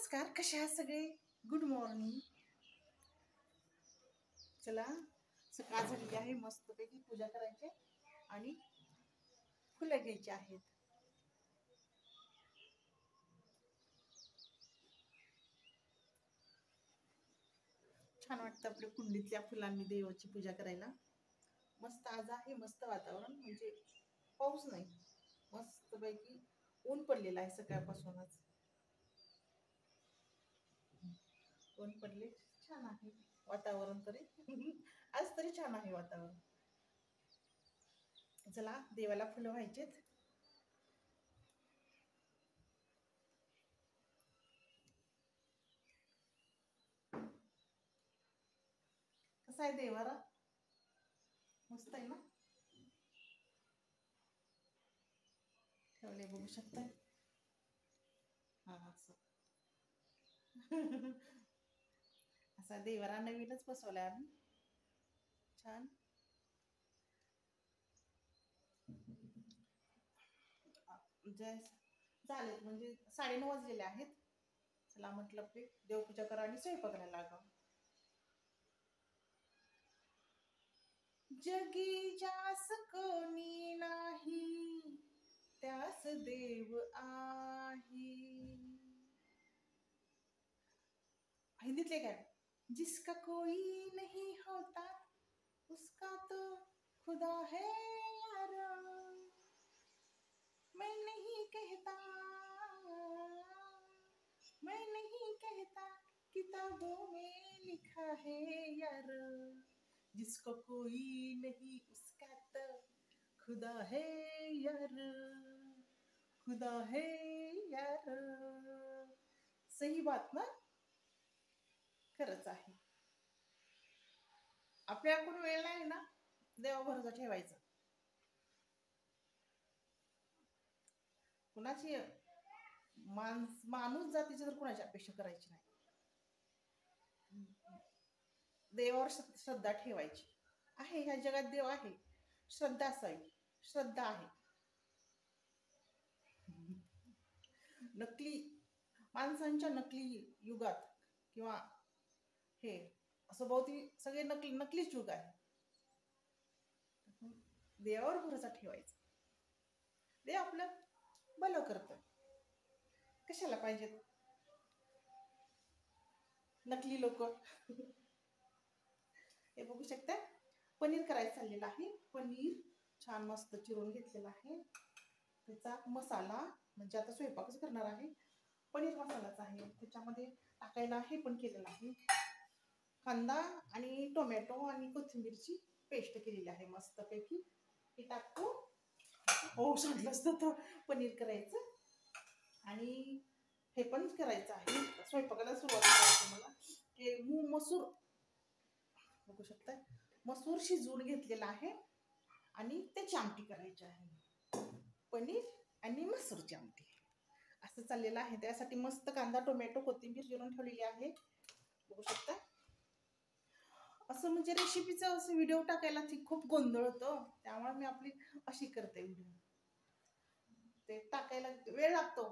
नमस्कार, कसे आहात सगळे? Good morning. चला, सकाळ झालेली आहे, मस्तपैकी पूजा करायची आणि फुलं घ्यायची आहेत. छान वाटतं आपल्या कुंडीतल्या फुलांनी देवाची पूजा करायला. मस्त आज आहे, मस्त वातावरण, म्हणजे पाऊस नाही, मस्तपैकी ऊन पडलेलं आहे सकाळपासूनच. ऊन पडले, छान आहे वातावरण तरी. आज तरी छान आहे वातावरण. चला, देवाला फुलं व्हायचेत. कसा आहे देवारा? मस्त आहे ना? ठेवले बघू शकता. हा असं. असा देवारा नवीनच बसवलाय आम्ही, छान. झालेत म्हणजे 9:30 वाजलेले आहेत. चला म्हटलं आपली देवपूजा करा आणि स्वयंपाकाला लागा. जगी जास कोणी नाही, त्यास देव आहे. हिंदीतले काय? जिसका कोई नहीं होता उसका तो खुदा है यारा. मैं नहीं कहता, मैं नहीं कहता, किताबों में लिखा है यार. जिसको कोई नहीं उसका तो खुदा है यार, खुदा है यार. सही बात ना? खरंच आहे. आपल्याकडून वेळ नाही ना, देवा भरोसा ठेवायचा. कुणाची माणूस जातीची तर कुणाची अपेक्षा करायची नाही. देवावर श्रद्धा ठेवायची आहे. ह्या जगात देव आहे, श्रद्धा असावी. श्रद्धा आहे. नकली माणसांच्या नकली युगात किंवा हे असं बहुती सगळे नकलीच युग आहे. देवावर भरोसा ठेवायचा. देव आपलं भलं करतं. कशाला पाहिजेत नकली लोक. हे बघू शकता, पनीर करायचं चाललेलं आहे. पनीर छान मस्त चिरून घेतलेला आहे. त्याचा मसाला म्हणजे आता स्वयंपाकच करणार आहे, पनीर मसालाच आहे. त्याच्यामध्ये टाकायला हे पण केलेलं आहे, कांदा आणि टोमॅटो आणि कोथिंबीरची पेस्ट केलेली आहे मस्तपैकी. हे टाकतो. हो, सांगितलं असतं तर पनीर करायचं आणि हे पण करायचं आहे. स्वयंपाकाला सुरुवात करायची मला. हे मसूर बघू शकता, मसूर शिजवून घेतलेला आहे आणि त्याची आमटी करायची आहे. पनीर आणि मसूरची आमटी असं चाललेलं आहे. त्यासाठी मस्त कांदा टोमॅटो कोथिंबीर चिरून ठेवलेली आहे. बघू शकता. असं म्हणजे रेसिपीचं असं व्हिडिओ टाकायला ती खूप गोंधळ होतो, त्यामुळे मी आपली अशी करते व्हिडिओ. ते टाकायला वेळ लागतो.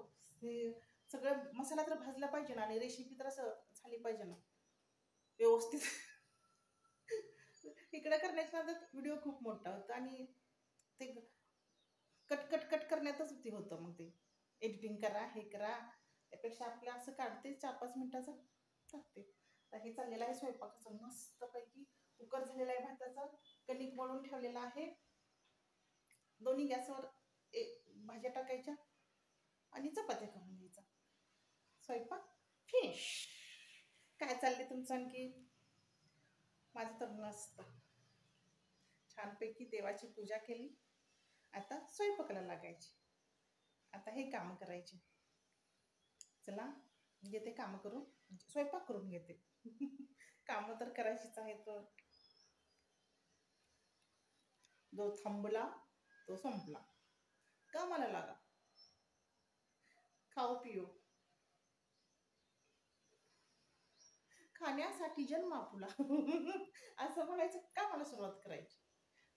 ते सगळं मसाला तर भाजला पाहिजे ना, आणि रेसिपी तर असं झाली पाहिजे ना व्यवस्थित. इकडे करण्याच्या नादात व्हिडिओ खूप मोठा होता आणि ते कट कट कट करण्यातच ते होतं. मग ते एडिटिंग करा, हे करा, त्यापेक्षा आपलं असं काढते 4-5 मिनिटाचं टाकते. तर हे चाललेलं आहे स्वयंपाकाचं मस्तपैकी. कुकर झालेला आहे भाताचा, कणिक मळून ठेवलेला आहे. दोन्ही गॅसवर भाज्या टाकायच्या आणि चपात्या करून घ्यायचा. स्वयंपाक फिनिश. काय चाललंय तुमचं आणखी? माझं तर मस्त छानपैकी देवाची पूजा केली. आता स्वयंपाकाला लागायची. आता हे काम करायचे. चला घेते काम करून, स्वयंपाक करून घेते. काम तर करायचीच आहेत. जो थांबला तो संपला. कामाला लागा, खाऊ पिऊ, खाण्यासाठी जन्म आपला. असं म्हणायचं, कामाला सुरुवात करायची.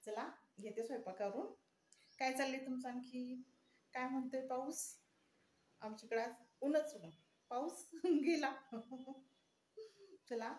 चला घेते स्वयंपाकावरून. काय चाललंय तुमचं आणखी? काय म्हणतोय पाऊस? आमच्याकडे आज ऊनच ऊन, पाऊस गेला. चला